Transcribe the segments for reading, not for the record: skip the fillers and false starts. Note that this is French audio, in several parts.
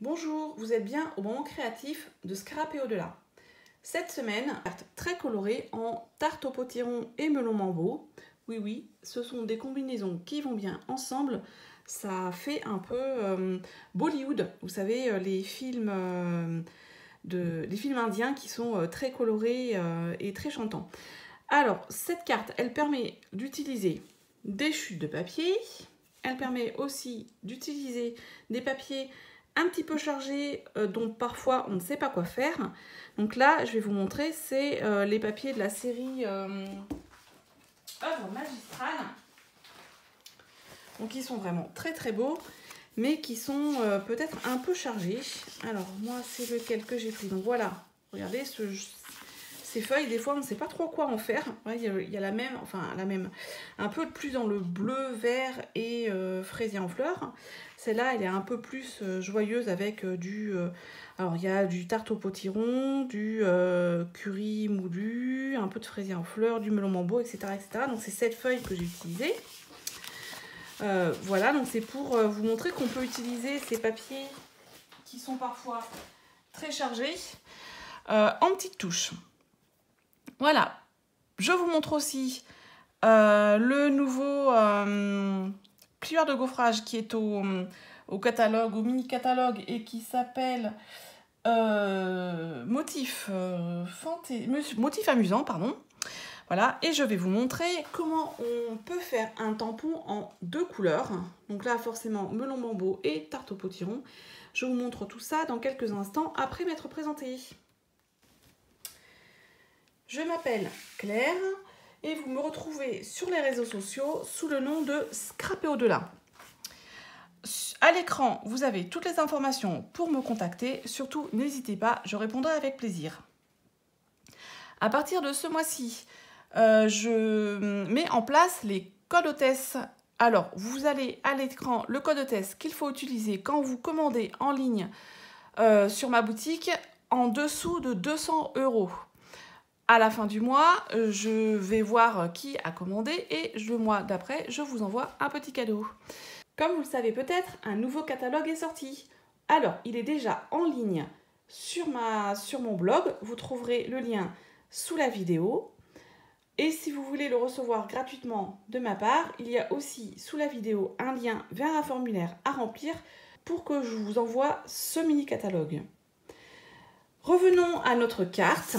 Bonjour, vous êtes bien au moment créatif de Scrap et au-delà. Cette semaine, carte très colorée en tarte au potiron et melon mambo. Oui, ce sont des combinaisons qui vont bien ensemble. Ça fait un peu Bollywood, vous savez, les films indiens qui sont très colorés et très chantants. Alors, cette carte, elle permet d'utiliser des chutes de papier. Elle permet aussi d'utiliser des papiers un petit peu chargés dont parfois on ne sait pas quoi faire. Donc là, je vais vous montrer, c'est les papiers de la série Œuvre magistrale. Donc ils sont vraiment très beaux, mais qui sont peut-être un peu chargés. Alors moi, c'est lequel que j'ai pris. Donc voilà, regardez ces feuilles, des fois on ne sait pas trop quoi en faire. Ouais, il y a la même, un peu plus dans le bleu, vert et fraisier en fleurs. Celle-là, elle est un peu plus joyeuse avec alors il y a du tarte au potiron, du curry moulu, un peu de fraisier en fleurs, du melon mambo, etc. Donc c'est cette feuille que j'ai utilisée. Voilà, donc c'est pour vous montrer qu'on peut utiliser ces papiers qui sont parfois très chargés en petites touches. Voilà, je vous montre aussi le nouveau plieur de gaufrage qui est au catalogue, au mini catalogue et qui s'appelle Motif amusant, pardon. Voilà, et je vais vous montrer comment on peut faire un tampon en deux couleurs. Donc là, forcément, melon mambo et tarte au potiron. Je vous montre tout ça dans quelques instants après m'être présentée. Je m'appelle Claire et vous me retrouvez sur les réseaux sociaux sous le nom de Scrap et au-delà. À l'écran, vous avez toutes les informations pour me contacter. Surtout, n'hésitez pas, je répondrai avec plaisir. À partir de ce mois-ci, je mets en place les codes hôtesses. Alors, vous allez à l'écran le code hôtesse qu'il faut utiliser quand vous commandez en ligne sur ma boutique en dessous de 200 €. À la fin du mois, je vais voir qui a commandé et le mois d'après, je vous envoie un petit cadeau. Comme vous le savez peut-être, un nouveau catalogue est sorti. Alors, il est déjà en ligne sur mon blog. Vous trouverez le lien sous la vidéo. Et si vous voulez le recevoir gratuitement de ma part, il y a aussi sous la vidéo un lien vers un formulaire à remplir pour que je vous envoie ce mini catalogue. Revenons à notre carte.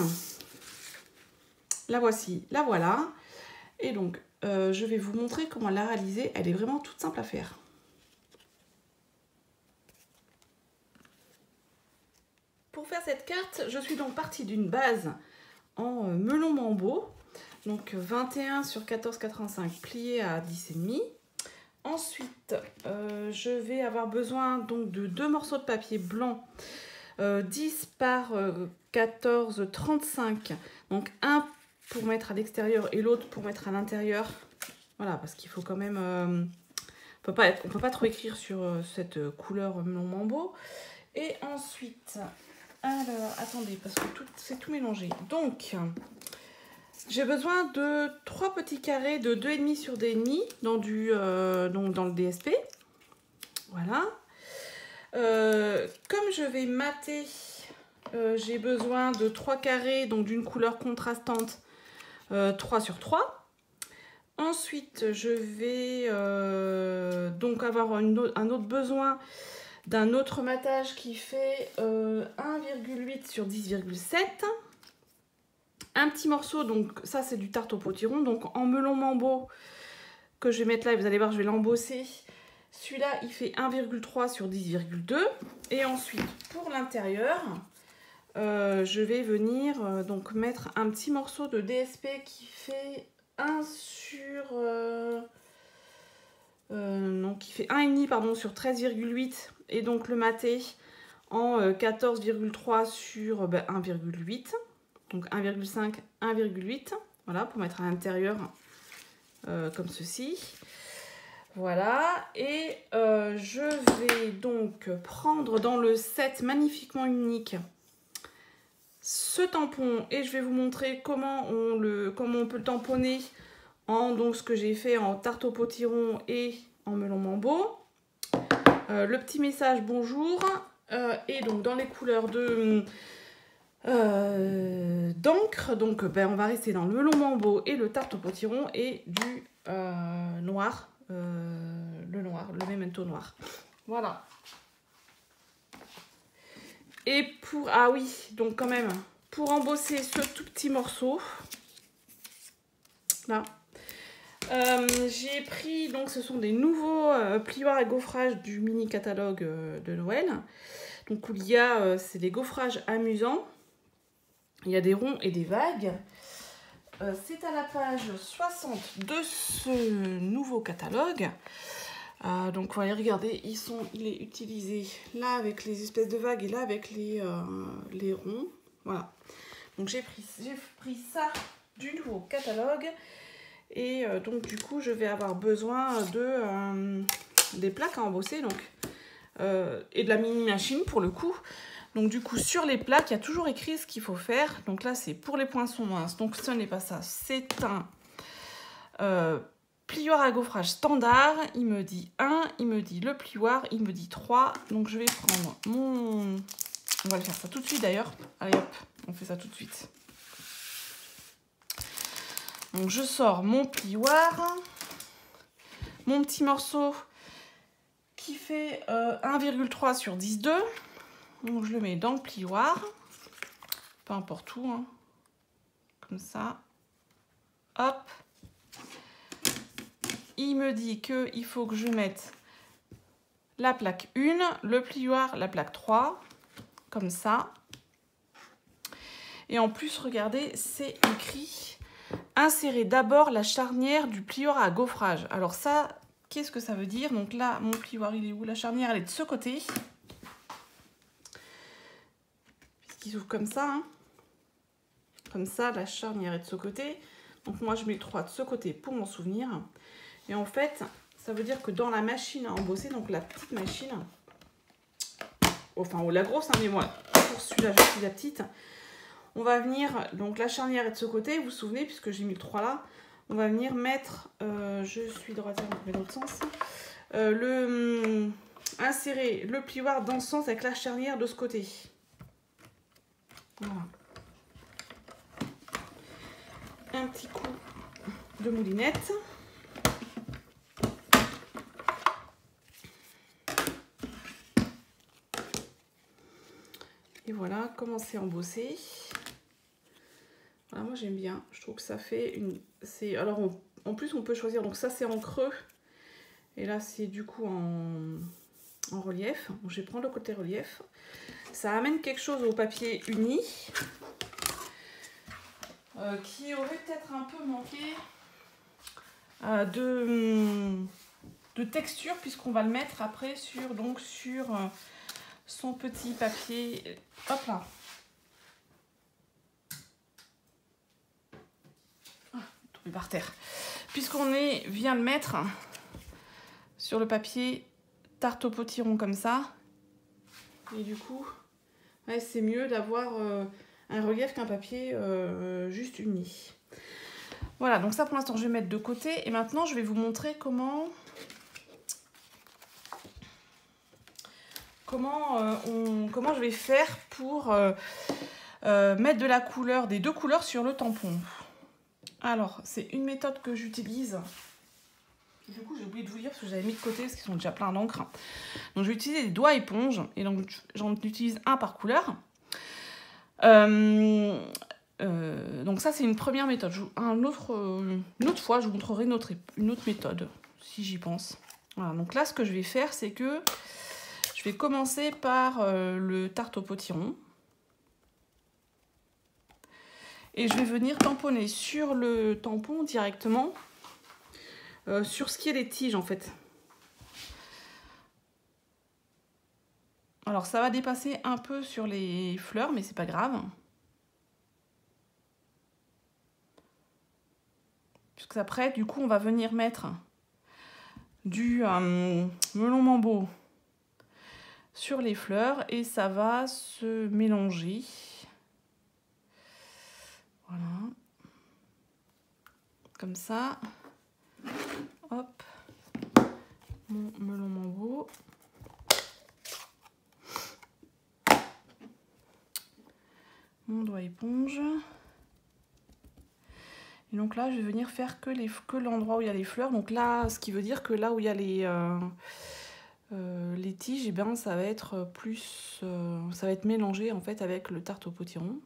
La voici, la voilà. Et donc, je vais vous montrer comment la réaliser. Elle est vraiment toute simple à faire. Pour faire cette carte, je suis donc partie d'une base en melon mambo. Donc 21 sur 14,85 plié à 10,5. Ensuite, je vais avoir besoin donc de deux morceaux de papier blanc 10 par 14,35. Donc un pour mettre à l'extérieur et l'autre pour mettre à l'intérieur. Voilà, parce qu'il faut quand même... on peut pas trop écrire sur cette couleur melon mambo. Et ensuite, alors, attendez, parce que c'est tout mélangé. Donc, j'ai besoin de 3 petits carrés de 2,5 sur 2,5 dans le DSP. Voilà. Comme je vais mater, j'ai besoin de 3 carrés, donc d'une couleur contrastante, 3 sur 3. Ensuite, je vais donc avoir un autre besoin d'un autre matage qui fait 1,8 sur 10,7. Un petit morceau, donc ça c'est du tarte au potiron, donc en melon mambo que je vais mettre là, vous allez voir, je vais l'embosser. Celui-là, il fait 1,3 sur 10,2. Et ensuite, pour l'intérieur, je vais venir donc mettre un petit morceau de DSP qui fait 1 sur... qui fait 1,5 pardon, sur 13,8. Et donc le maté en 14,3 sur 1,8. Donc 1,5, 1,8. Voilà, pour mettre à l'intérieur comme ceci. Voilà, et je vais donc prendre dans le set magnifiquement unique ce tampon et je vais vous montrer comment on peut le tamponner en donc ce que j'ai fait en tarte au potiron et en melon mambo. Le petit message bonjour, Et donc dans les couleurs de d'encre, donc ben, on va rester dans le melon mambo et le tarte au potiron et du noir, le noir, le memento noir. Voilà. Et pour, ah oui, donc quand même, pour embosser ce tout petit morceau, là, j'ai pris, donc ce sont des nouveaux plioirs à gaufrage du mini catalogue de Noël. Donc où il y a, c'est des gaufrages amusants. Il y a des ronds et des vagues. C'est à la page 60 de ce nouveau catalogue. Donc vous allez regarder, il est utilisé là avec les espèces de vagues et là avec les ronds. Voilà. Donc j'ai pris ça du nouveau catalogue. Et donc du coup je vais avoir besoin de des plaques à embosser donc, et de la mini machine pour le coup. Donc du coup sur les plaques il y a toujours écrit ce qu'il faut faire. Donc là c'est pour les poinçons minces, donc ce n'est pas ça, c'est un plioir à gaufrage standard. Il me dit 1, il me dit le plioir, il me dit 3. Donc je vais prendre mon... On va le faire ça tout de suite d'ailleurs. Allez hop, on fait ça tout de suite. Donc je sors mon plioir, mon petit morceau qui fait 1,3 sur 10,2. Donc je le mets dans le plioir, peu importe où, hein. Comme ça. Hop. Il me dit qu'il faut que je mette la plaque 1, le plioir, la plaque 3, comme ça. Et en plus, regardez, c'est écrit... Insérer d'abord la charnière du plioir à gaufrage. Alors ça, qu'est-ce que ça veut dire? Donc là, mon plioir, il est où? La charnière, elle est de ce côté. Puisqu'il s'ouvre comme ça. Hein. Comme ça, la charnière est de ce côté. Donc moi, je mets le 3 de ce côté pour m'en souvenir. Et en fait, ça veut dire que dans la machine à embosser, donc la petite machine, enfin, ou la grosse, hein, mais moi, pour celui-là, je suis la petite. On va venir, donc la charnière est de ce côté, vous vous souvenez, puisque j'ai mis le 3 là. On va venir mettre, je suis droitière, donc dans l'autre sens, insérer le plioir dans ce sens avec la charnière de ce côté. Voilà. Un petit coup de moulinette. Et voilà, commencer à embosser. Voilà, moi j'aime bien, je trouve que ça fait une... Alors en plus on peut choisir, donc ça c'est en creux. Et là c'est du coup en relief. Donc, je vais prendre le côté relief. Ça amène quelque chose au papier uni. Qui aurait peut-être un peu manqué de texture. Puisqu'on va le mettre après sur son petit papier. Hop là. Par terre, puisqu'on vient le mettre sur le papier tarte au potiron comme ça, et du coup ouais, c'est mieux d'avoir un relief qu'un papier juste uni. Voilà, donc ça pour l'instant je vais mettre de côté, et maintenant je vais vous montrer comment je vais faire pour mettre de la couleur, des deux couleurs sur le tampon. Alors, c'est une méthode que j'utilise. Du coup, j'ai oublié de vous dire parce que j'avais mis de côté parce qu'ils sont déjà pleins d'encre. Donc, je vais utiliser des doigts éponges. Et donc, j'en utilise un par couleur. Donc, ça, c'est une première méthode. Une autre fois, je vous montrerai une autre méthode, si j'y pense. Voilà, donc là, ce que je vais faire, c'est que je vais commencer par le tarte au potiron. Et je vais venir tamponner sur le tampon directement, sur ce qui est des tiges en fait. Alors ça va dépasser un peu sur les fleurs, mais c'est pas grave. Puisque après, du coup, on va venir mettre du melon mambo sur les fleurs et ça va se mélanger. Voilà. Comme ça. Hop. Mon melon mambo. mon doigt éponge. Et donc là, je vais venir faire que l'endroit où il y a les fleurs. Donc là, ce qui veut dire que là où il y a les tiges, eh bien, ça va être plus, ça va être mélangé en fait avec le tarte au potiron.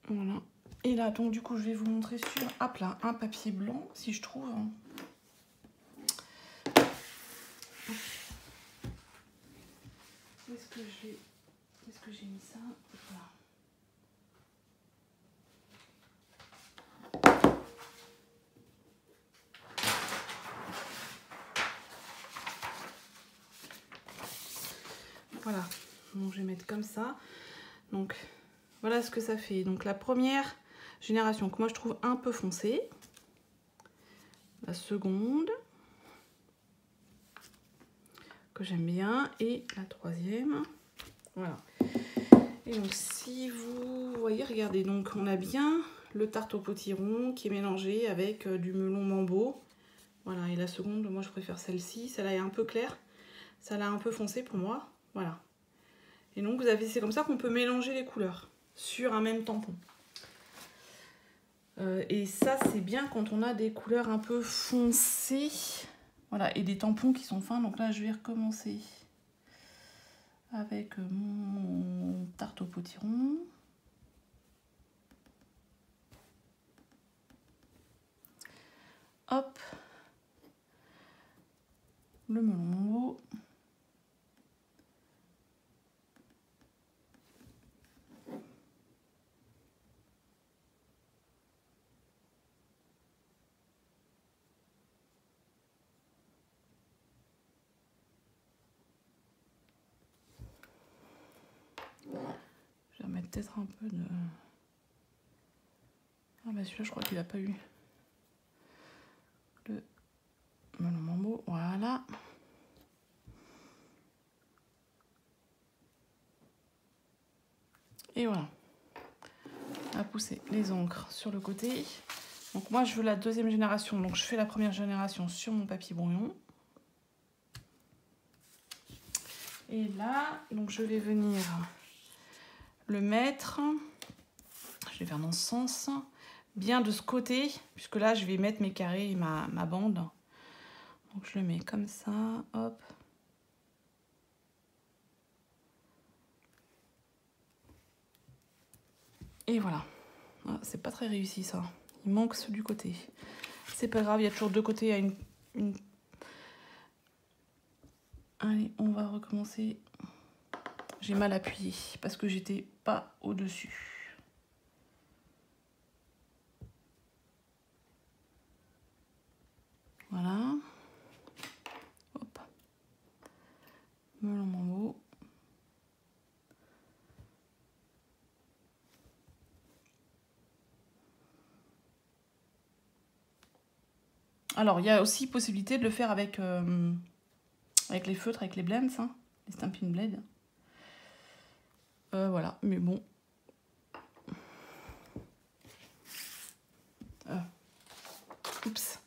Voilà. Et là, donc du coup, je vais vous montrer sur hop là, un papier blanc, si je trouve. Où est-ce que j'ai mis ça? Voilà. Donc je vais mettre comme ça. Donc voilà ce que ça fait. Donc la première génération que moi je trouve un peu foncée. La seconde que j'aime bien et la troisième. Voilà. Et donc si vous voyez, regardez, donc on a bien le tarte au potiron qui est mélangé avec du melon mambo. Voilà, et la seconde, moi je préfère celle-ci. Celle-là est un peu claire, celle-là un peu foncée pour moi. Voilà. Et donc vous avez, c'est comme ça qu'on peut mélanger les couleurs sur un même tampon. Et ça c'est bien quand on a des couleurs un peu foncées. Voilà, et des tampons qui sont fins. Donc là je vais recommencer avec mon tarte au potiron. Hop, le melon mambo. Je vais remettre peut-être un peu de... Ah bah celui-là je crois qu'il n'a pas eu le melon mambo. Voilà. Et voilà. On va pousser les encres sur le côté. Donc moi je veux la deuxième génération. Donc je fais la première génération sur mon papier brouillon. Et là, donc je vais venir le mettre. Je vais faire dans ce sens. Bien de ce côté. Puisque là je vais mettre mes carrés et ma bande. Donc je le mets comme ça. Hop. Et voilà. Ah, c'est pas très réussi ça. Il manque ceux du côté. C'est pas grave, il y a toujours deux côtés à une... Allez, on va recommencer. J'ai mal appuyé parce que j'étais pas au-dessus. Voilà. Hop. Melon mambo. Alors, il y a aussi possibilité de le faire avec les feutres, avec les blends, hein, les Stampin' Blade. Voilà, mais bon. Oups.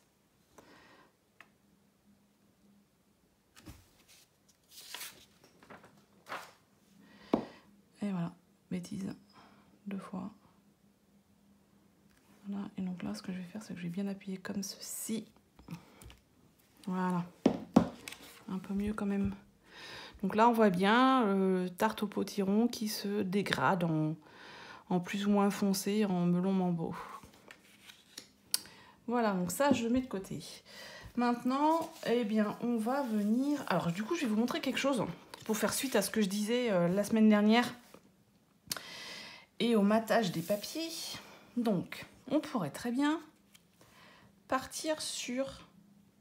Et voilà, bêtise. 2 fois. Voilà, et donc là, ce que je vais faire, c'est que je vais bien appuyer comme ceci. Voilà. Un peu mieux quand même. Donc là, on voit bien tarte au potiron qui se dégrade en plus ou moins foncé, en melon mambo. Voilà, donc ça, je le mets de côté. Maintenant, eh bien, on va venir... Alors, du coup, je vais vous montrer quelque chose pour faire suite à ce que je disais la semaine dernière et au matage des papiers. Donc, on pourrait très bien partir sur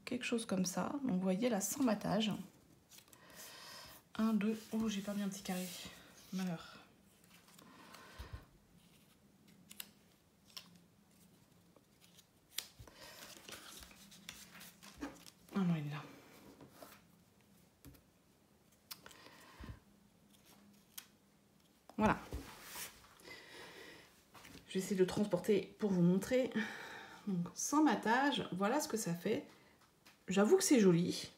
quelque chose comme ça. Donc, vous voyez, là, sans matage. 1, 2... Oh, j'ai perdu un petit carré. Malheur. Ah non, il est là. Voilà. Je vais essayer de le transporter pour vous montrer. Donc, sans matage, voilà ce que ça fait. J'avoue que c'est joli.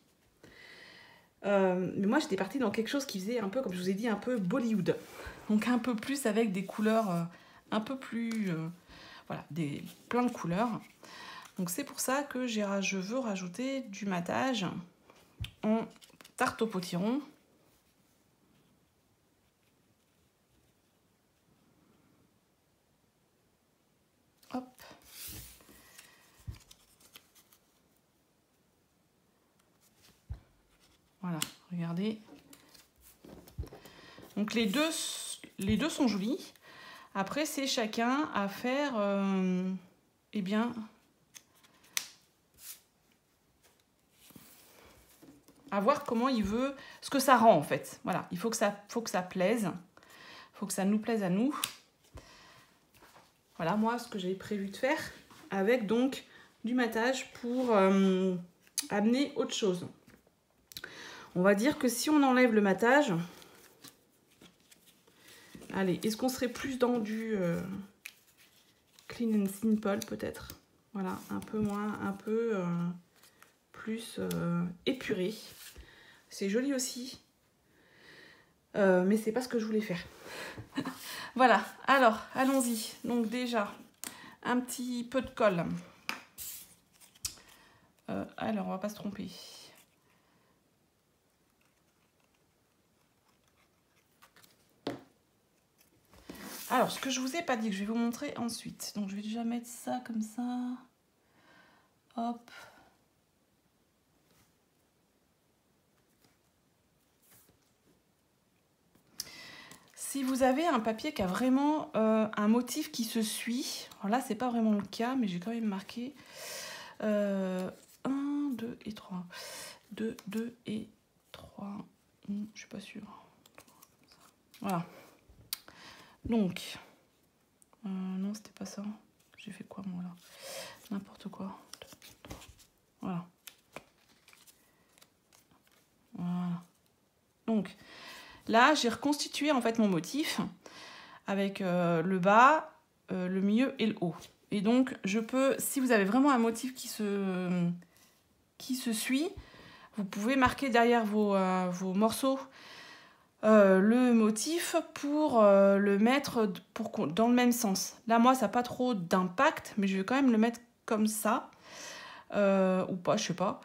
Mais moi, j'étais partie dans quelque chose qui faisait un peu, comme je vous ai dit, un peu Bollywood. Donc, un peu plus avec des couleurs un peu plus... voilà, plein de couleurs. Donc, c'est pour ça que je veux rajouter du matage en tarte au potiron. Hop. Voilà, regardez. Donc les deux sont jolis. Après, c'est chacun à faire, eh bien, à voir comment il veut, ce que ça rend en fait. Voilà, il faut que ça plaise. Il faut que ça nous plaise à nous. Voilà, moi, ce que j'avais prévu de faire avec donc du matage pour amener autre chose. On va dire que si on enlève le matage, allez, est-ce qu'on serait plus dans du clean and simple peut-être? Voilà, un peu moins, un peu plus épuré. C'est joli aussi, mais c'est pas ce que je voulais faire. Voilà, alors allons-y. Donc déjà, un petit peu de colle. Alors, on va pas se tromper. Alors, ce que je vous ai pas dit, que je vais vous montrer ensuite. Donc, je vais déjà mettre ça comme ça. Hop. Si vous avez un papier qui a vraiment un motif qui se suit, alors là, c'est pas vraiment le cas, mais j'ai quand même marqué 1, 2 et 3. 2, 2 et 3. Je suis pas sûre. Voilà. Donc, non, c'était pas ça. J'ai fait quoi, moi, là? N'importe quoi. Voilà. Voilà. Donc, là, j'ai reconstitué, en fait, mon motif avec le bas, le milieu et le haut. Et donc, je peux, si vous avez vraiment un motif qui se suit, vous pouvez marquer derrière vos morceaux le motif pour le mettre dans le même sens. Là, moi, ça n'a pas trop d'impact, mais je vais quand même le mettre comme ça. Ou pas, je sais pas.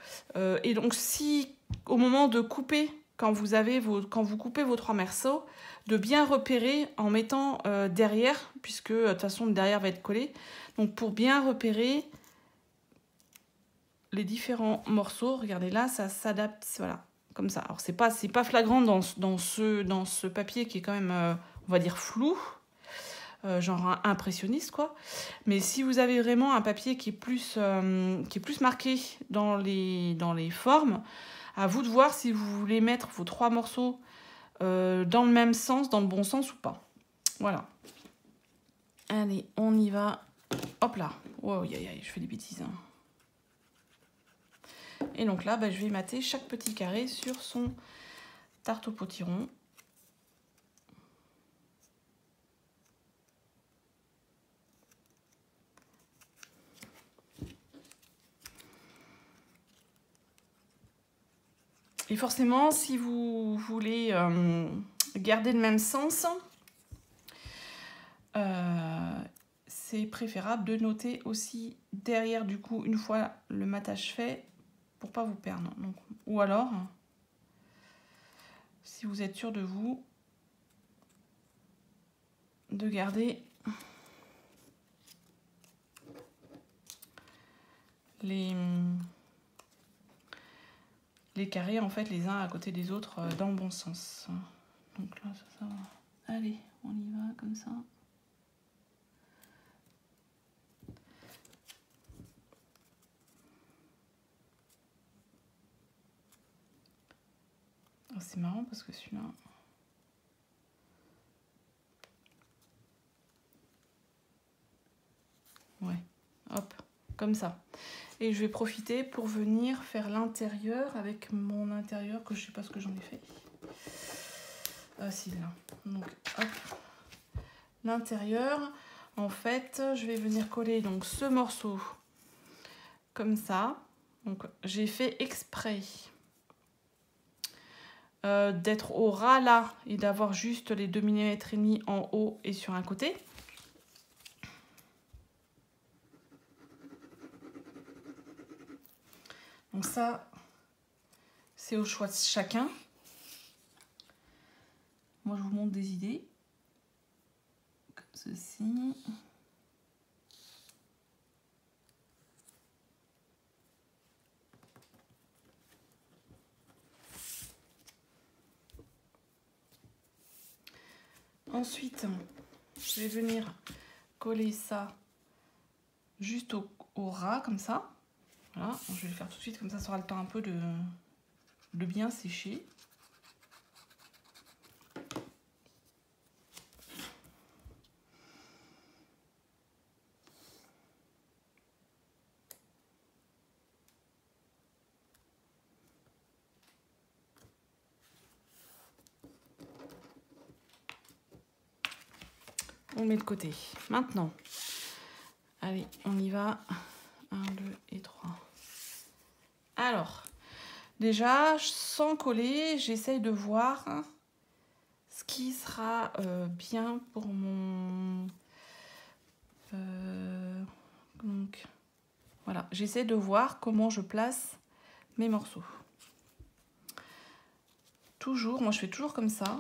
Et donc, si au moment de couper, quand vous coupez vos 3 morceaux, de bien repérer en mettant derrière, puisque de toute façon, le derrière va être collé. Donc, pour bien repérer les différents morceaux, regardez là, ça s'adapte, voilà. Comme ça. Alors, c'est pas flagrant dans ce papier qui est quand même, on va dire, flou, genre impressionniste, quoi. Mais si vous avez vraiment un papier qui est plus marqué dans les formes, à vous de voir si vous voulez mettre vos 3 morceaux dans le même sens, dans le bon sens ou pas. Voilà. Allez, on y va. Hop là. Oh, je fais des bêtises, hein. Et donc là, je vais mater chaque petit carré sur son tarte au potiron. Et forcément, si vous voulez garder le même sens, c'est préférable de noter aussi derrière, du coup, une fois le matage fait, pour pas vous perdre. Donc, ou alors, si vous êtes sûr de vous, de garder les carrés, en fait, les uns à côté des autres dans le bon sens. Donc là, ça va. Allez, on y va comme ça. Oh, c'est marrant parce que celui-là... Ouais, hop, comme ça. Et je vais profiter pour venir faire l'intérieur avec mon intérieur, que je sais pas ce que j'en ai fait. Ah si, là. Donc, hop. L'intérieur, en fait, je vais venir coller donc ce morceau comme ça. Donc j'ai fait exprès d'être au ras là et d'avoir juste les 2,5 mm en haut et sur un côté. Donc ça, c'est au choix de chacun. Moi, je vous montre des idées. Comme ceci. Ensuite, je vais venir coller ça juste au ras, comme ça. Voilà, je vais le faire tout de suite, comme ça aura le temps un peu de bien sécher. On met de côté. Maintenant, allez, on y va. 1, 2 et 3. Alors, déjà, sans coller, j'essaye de voir ce qui sera bien pour mon... donc, voilà, j'essaie de voir comment je place mes morceaux. Toujours, moi je fais toujours comme ça,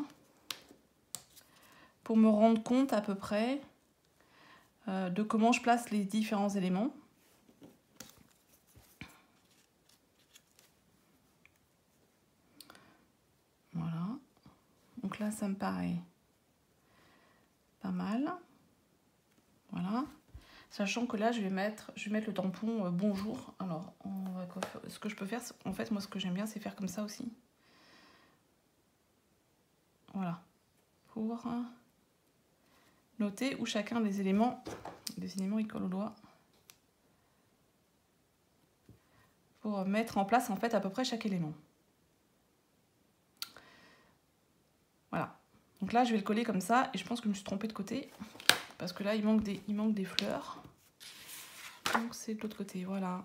pour me rendre compte à peu près de comment je place les différents éléments. Voilà. Donc là, ça me paraît pas mal. Voilà. Sachant que là, je vais mettre le tampon bonjour. Alors, ce que je peux faire, en fait, moi, ce que j'aime bien, c'est faire comme ça aussi. Voilà. Pour noter où chacun des éléments il colle au doigt. Pour mettre en place, en fait, à peu près chaque élément. Voilà. Donc là, je vais le coller comme ça. Et je pense que je me suis trompée de côté. Parce que là, il manque des fleurs. Donc, c'est de l'autre côté. Voilà.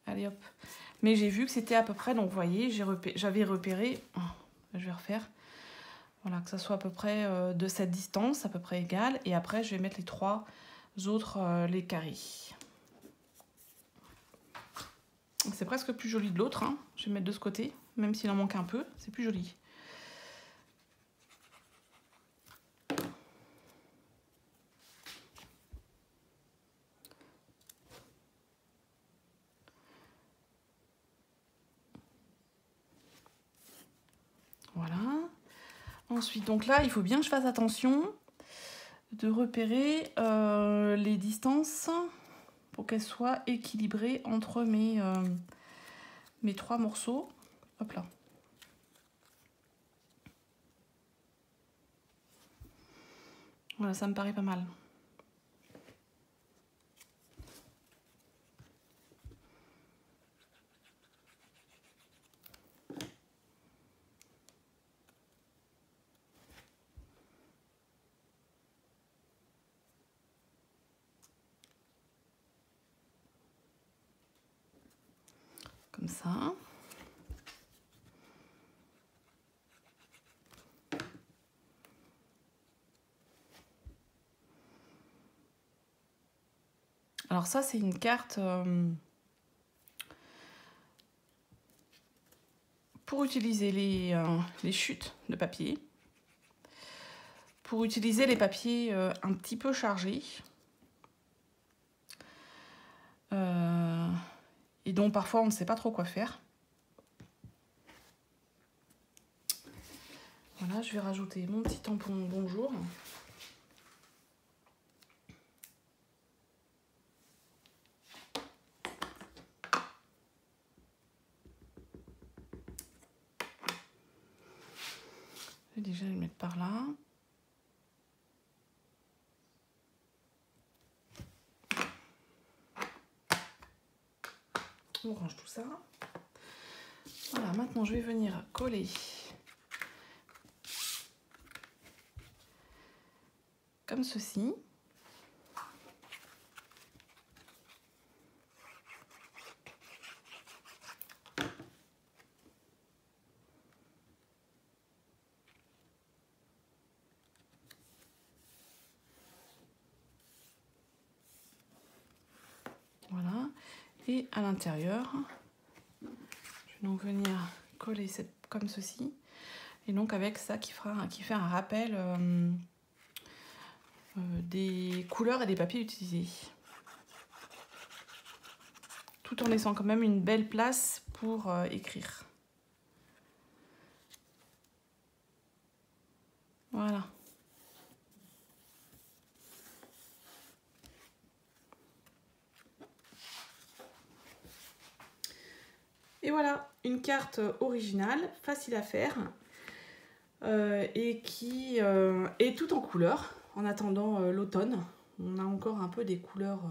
Allez, hop. Mais j'ai vu que c'était à peu près. Donc, vous voyez, j'avais repéré. Oh, je vais refaire. Voilà, que ça soit à peu près de cette distance, à peu près égale. Et après, je vais mettre les 3 autres, les carrés. C'est presque plus joli de l'autre. Hein. Je vais mettre de ce côté. Même s'il en manque un peu, c'est plus joli. Voilà. Ensuite, donc là, il faut bien que je fasse attention de repérer les distances pour qu'elles soient équilibrées entre mes 3 morceaux. Hop là. Voilà, ça me paraît pas mal. Comme ça. Alors ça, c'est une carte pour utiliser les chutes de papier, pour utiliser les papiers un petit peu chargés, et dont parfois on ne sait pas trop quoi faire. Voilà, je vais rajouter mon petit tampon bonjour. Je vais déjà le mettre par là. On range tout ça. Voilà, maintenant je vais venir coller comme ceci. Et à l'intérieur, je vais donc venir coller comme ceci. Et donc avec ça qui fait un rappel des couleurs et des papiers utilisés. Tout en laissant quand même une belle place pour écrire. Voilà. Et voilà, une carte originale, facile à faire et qui est tout en couleur en attendant l'automne. On a encore un peu des couleurs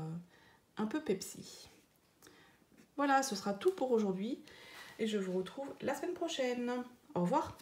un peu Pepsi. Voilà, ce sera tout pour aujourd'hui et je vous retrouve la semaine prochaine. Au revoir.